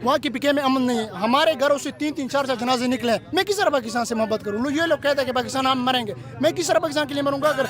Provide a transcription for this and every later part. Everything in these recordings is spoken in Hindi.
वहाँ की पीके में अमन नहीं है। हमारे घरों से 3-3 4-4 जनाजे निकले हैं। मैं किस तरह पाकिस्तान से मोहब्बत करूँ? ये लोग कहते हैं कि पाकिस्तान हम मरेंगे। मैं किस तरह पाकिस्तान के लिए मरूंगा? अगर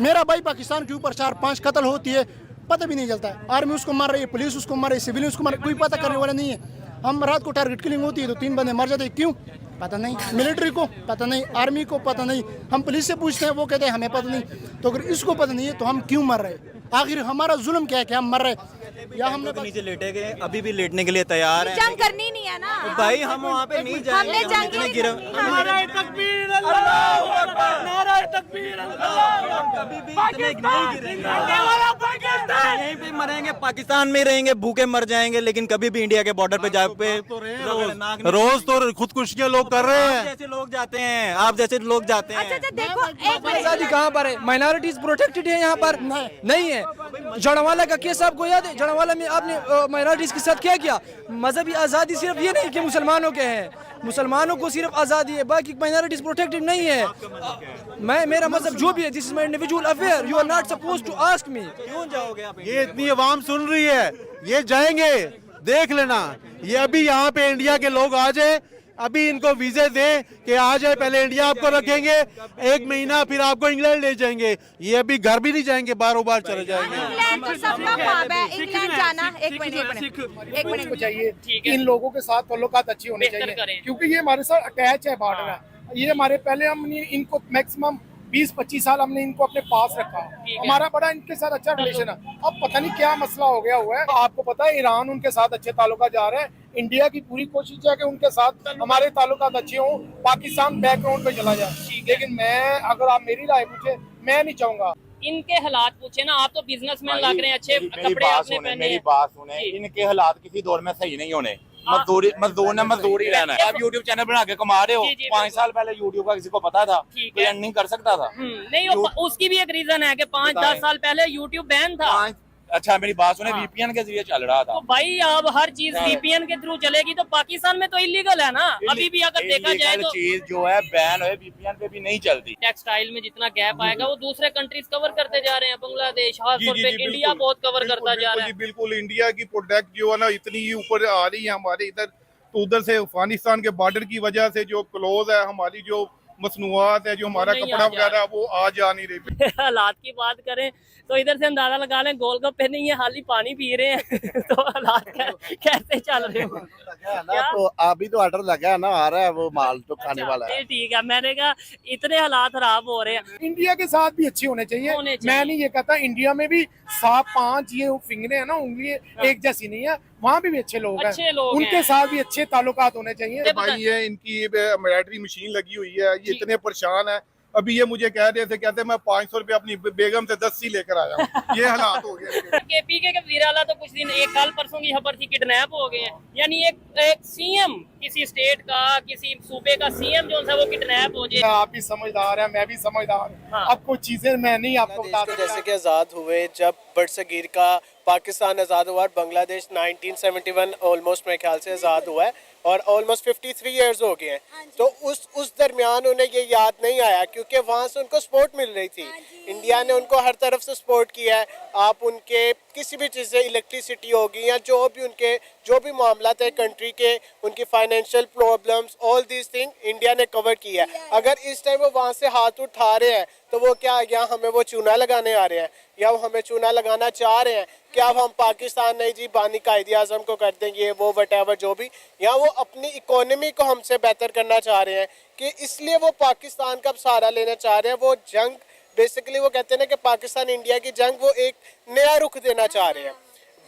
मेरा भाई पाकिस्तान के ऊपर 4-5 कत्ल होती है, पता भी नहीं चलता है। आर्मी उसको मार रही है, पुलिस उसको मार रही है, सिविलियन उसको मार रही है, कोई पता करने वाला नहीं है। हम रात को टारगेट किलिंग होती है तो 3 बंदे मर जाते हैं, क्यों? पता नहीं। मिलिट्री को पता नहीं, आर्मी को पता नहीं। हम पुलिस से पूछते हैं, वो कहते हैं हमें पता नहीं। तो अगर इसको पता नहीं है तो हम क्यों मर रहे हैं? आखिर हमारा जुल्म क्या है कि हम मर रहे हैं? या हमने नीचे लेटे गए, अभी भी लेटने के लिए तैयार है। जंग करनी नहीं है ना भाई हम वहाँ पे नहीं जाएंगे। हमने जंग इतने गिरे नाराए तकबीर अल्लाहू अकबर, नाराए तकबीर अल्लाहू अकबर। कभी भी इतने नहीं गिरेंगे। वाला पाकिस्तान यहीं पे मरेंगे, पाकिस्तान में ही रहेंगे, भूखे मर जाएंगे, लेकिन कभी भी इंडिया के बॉर्डर पे जा पे रोज तो खुदकुशियां लोग कर रहे हैं। जैसे लोग जाते हैं, आप जैसे लोग जाते हैं। अच्छा देखो एक मिनट आजादी कहाँ पर है? माइनॉरिटीज प्रोटेक्टेड है यहाँ पर? नहीं है। जड़वाला का केस आपको याद है? जड़वाला में आपने माइनॉरिटीज के साथ क्या किया? मजहबी आज़ादी सिर्फ ये नहीं कि मुसलमानों के हैं, मुसलमानों को सिर्फ आज़ादी है, बाकी माइनॉरिटीज प्रोटेक्टेड नहीं है। मैं मेरा मजहब जो भी है, this is my individual affair, you are not supposed to ask me. क्यों जाओगे आप? ये इतनी आवाम सुन रही है, ये जाएंगे, देख लेना। ये अभी यहाँ पे इंडिया के लोग आ जाए, अभी इनको वीजे दें कि आ जाए, पहले इंडिया आपको रखेंगे 1 महीना, फिर आपको इंग्लैंड ले जाएंगे। ये अभी घर भी नहीं जाएंगे, बारों बार चले जाएंगे। इंग्लैंड तो सबका ख्वाब है, इंग्लैंड जाना। एक मिनट को चाहिए कि इन लोगों के साथ ताल्लुकात अच्छी होने चाहिए, क्योंकि ये हमारे साथ अटैच है बॉर्डर है। ये हमारे पहले हमने इनको मैक्सिमम 20-25 साल हमने इनको अपने पास रखा, हमारा बड़ा इनके साथ अच्छा रिलेशन है। अब पता नहीं क्या मसला हो गया हुआ है। आपको पता है ईरान उनके साथ अच्छे ताल्लुकात जा रहे हैं। इंडिया की पूरी कोशिश है कि उनके साथ हमारे ताल्लुकात अच्छे हों, पाकिस्तान बैकग्राउंड पे चला जाए। लेकिन मैं, अगर आप मेरी राय पूछे, मैं नहीं चाहूंगा। इनके हालात पूछे ना, आप तो बिजनेसमैन लग रहे हैं, अच्छे कपड़े आपने पहने। मेरी बात सुने, इनके हालात किसी दौर में सही नहीं होने। मजदूर ने मजदूरी रहना है। आप यूट्यूब चैनल बना के कमा रहे हो। 5 साल पहले यूट्यूब का किसी को पता था? कोई अर्निंग कर सकता था? नहीं, उसकी भी एक रीजन है कि 5-10 साल पहले यूट्यूब बैन था। अच्छा मेरी बात सुने, वीपीएन के जरिए चल रहा था। तो भाई अब हर चीज वीपीएन के थ्रू चलेगी तो पाकिस्तान में तो इलीगल है ना। अभी भी अगर देखा जाए तो चीज जो है बैन है, वीपीएन पे भी नहीं चलती। टेक्सटाइल में जितना गैप आएगा वो दूसरे कंट्रीज कवर करते जा रहे हैं। बांग्लादेश, खासतौर पे इंडिया बहुत कवर करता जा रहा है। बिल्कुल इंडिया की प्रोडक्ट जो है ना इतनी ही ऊपर आ रही है हमारे इधर, तो उधर से अफगानिस्तान के बॉर्डर की वजह से जो क्लोज है हमारी जो मसनूआत है, जो हमारा कपड़ा वगैरह, वो आ जा नहीं रही। हालात की बात करें तो इधर से अंदाजा लगा लें, गोलगप्पे नहीं है, हाली पानी पी रहे हैं। तो हालात कैसे चल रहे हैं? तो अभी तो ऑर्डर लगा है ना, आ रहा है वो माल तो खाने वाला है। ठीक है, मैंने कहा इतने हालात खराब हो रहे हैं। इंडिया के साथ भी अच्छे होने चाहिए। मैं नहीं ये कहता, इंडिया में भी 7-5 ये फिंगरे है ना, उंगली एक जैसी नहीं है, वहाँ भी अच्छे लोग हैं, उनके साथ भी अच्छे ताल्लुकात होने चाहिए। भाई ये इनकी एम्ब्रॉयडरी मशीन लगी हुई है, ये इतने परेशान है। अभी ये मुझे कह रहे थे, कहते मैं 500 रुपए अपनी बेगम से 10 लेकर आया हूँ। ये हालात हो गए। पीके के वज़ीर आला तो कुछ दिन, एक कल परसों की खबर थी, किडनैप हो गए हैं। यानी एक सीएम किसी स्टेट का, किसी सूबे का सीएम जो है वो किडनैप हो जाए। आप भी समझदार हैं, मैं भी समझदार हूँ। अब कुछ चीजें मैं नहीं आपको बता सकता। जैसे कि आज़ाद हुए, जब बरसगीर का पाकिस्तान आज़ाद हुआ, बांग्लादेश 1971 ऑलमोस्ट मेरे ख्याल से आज़ाद हुआ है, और ऑलमोस्ट 53 इयर्स हो गए हैं। तो उस दरमियान उन्हें ये याद नहीं आया, क्योंकि वहाँ से उनको सपोर्ट मिल रही थी। इंडिया ने उनको हर तरफ से सपोर्ट किया है। आप उनके किसी भी चीज़ से, इलेक्ट्रिसिटी होगी या जो भी मामला है कंट्री के, उनकी financial problems, all these thing India ने कवर किया है। अगर इस टाइम वो वहाँ से हाथ उठा रहे हैं तो वो क्या, या हमें वो चूना लगाने आ रहे हैं, या वो हमें चूना लगाना चाह रहे हैं कि अब हम पाकिस्तान नहीं जी बानी कायदे आज़म को कर देंगे, वो वटेवर जो भी, या वो अपनी इकोनॉमी को हमसे बेहतर करना चाह रहे हैं, कि इसलिए वो पाकिस्तान का सहारा लेना चाह रहे हैं। वो जंग बेसिकली वो कहते हैं ना कि पाकिस्तान इंडिया की जंग, वो एक नया रुख देना चाह रहे हैं।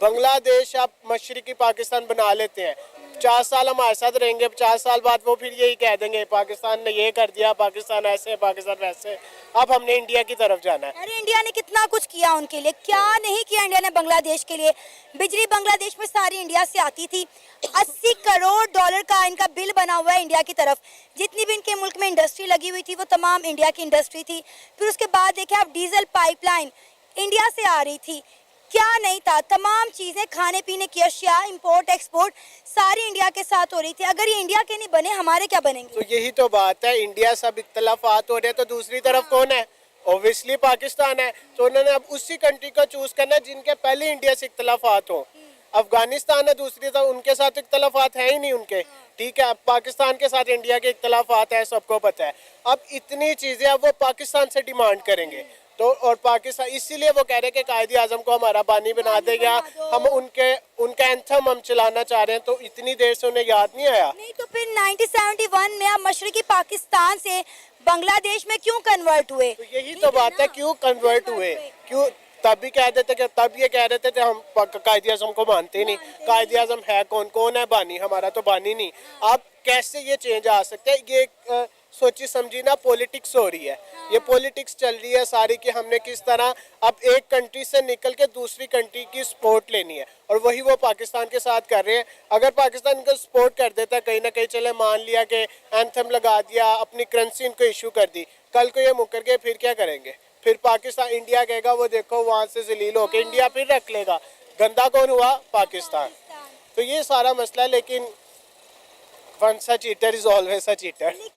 बांग्लादेश आप मशरकी पाकिस्तान बना लेते हैं, 4 साल हमारे साथ रहेंगे, 50 साल बाद वो फिर यही कह देंगे पाकिस्तान ने ये कर दिया, पाकिस्तान ऐसे, पाकिस्तान वैसे। अब हमने इंडिया की तरफ जाना है। अरे इंडिया ने कितना कुछ किया उनके लिए, क्या नहीं किया इंडिया ने बांग्लादेश के लिए। बिजली बांग्लादेश में सारी इंडिया से आती थी। $80 करोड़ का इनका बिल बना हुआ है इंडिया की तरफ। जितनी भी इनके मुल्क में इंडस्ट्री लगी हुई थी वो तमाम इंडिया की इंडस्ट्री थी। फिर उसके बाद देखें आप, डीजल पाइपलाइन इंडिया से आ रही थी, क्या नहीं था, तमाम चीजें, खाने पीने की अशिया, इंपोर्ट एक्सपोर्ट सारी इंडिया के साथ हो रही थी। अगर ये इंडिया के नहीं बने, हमारे क्या बनेंगे? तो यही तो बात है, इंडिया सब इख्तलाफात हो रहे हैं, तो दूसरी तरफ कौन है? ऑब्वियसली पाकिस्तान है। तो उन्होंने अब उसी कंट्री को चूज करना है जिनके पहले इंडिया से इख्तलाफात हो। अफगानिस्तान है दूसरी तरफ, उनके साथ इख्तलाफात है ही नहीं उनके, ठीक है। अब पाकिस्तान के साथ इंडिया के इख्तलाफात है, सबको पता है। अब इतनी चीज़ें अब वो पाकिस्तान से डिमांड करेंगे, तो और पाकिस्तान इसीलिए वो कह रहे हैं कि कायदे आजम को हमारा बानी बना देगा, हम उनका एंथम हम चलाना चाह रहे हैं, तो इतनी देर से उन्हें याद नहीं आया। नहीं तो फिर 1971 में आप मशरकी पाकिस्तान से बांग्लादेश में क्यों कन्वर्ट हुए? तो यही तो बात है, क्यों कन्वर्ट हुए, क्यों तब भी कह देते कि तब ये कह रहे थे हम कायदे आजम को मानते ही नहीं। कायदे आजम है कौन है बानी, हमारा तो बानी नहीं। अब कैसे ये चेंज आ सकते हैं, ये सोची समझी ना पॉलिटिक्स हो रही है, ये पॉलिटिक्स चल रही है सारी कि हमने किस तरह अब एक कंट्री से निकल के दूसरी कंट्री की सपोर्ट लेनी है, और वही वो पाकिस्तान के साथ कर रहे हैं। अगर पाकिस्तान इनको सपोर्ट कर देता है कहीं ना कहीं, चले मान लिया कि एंथम लगा दिया, अपनी करेंसी इनको इशू कर दी, कल को ये मुकर गए फिर क्या करेंगे? फिर पाकिस्तान इंडिया कहेगा वो देखो वहाँ से जलील होके इंडिया फिर रख लेगा, गंदा कौन हुआ? पाकिस्तान। तो ये सारा मसला है, लेकिन once a cheater is always a cheater.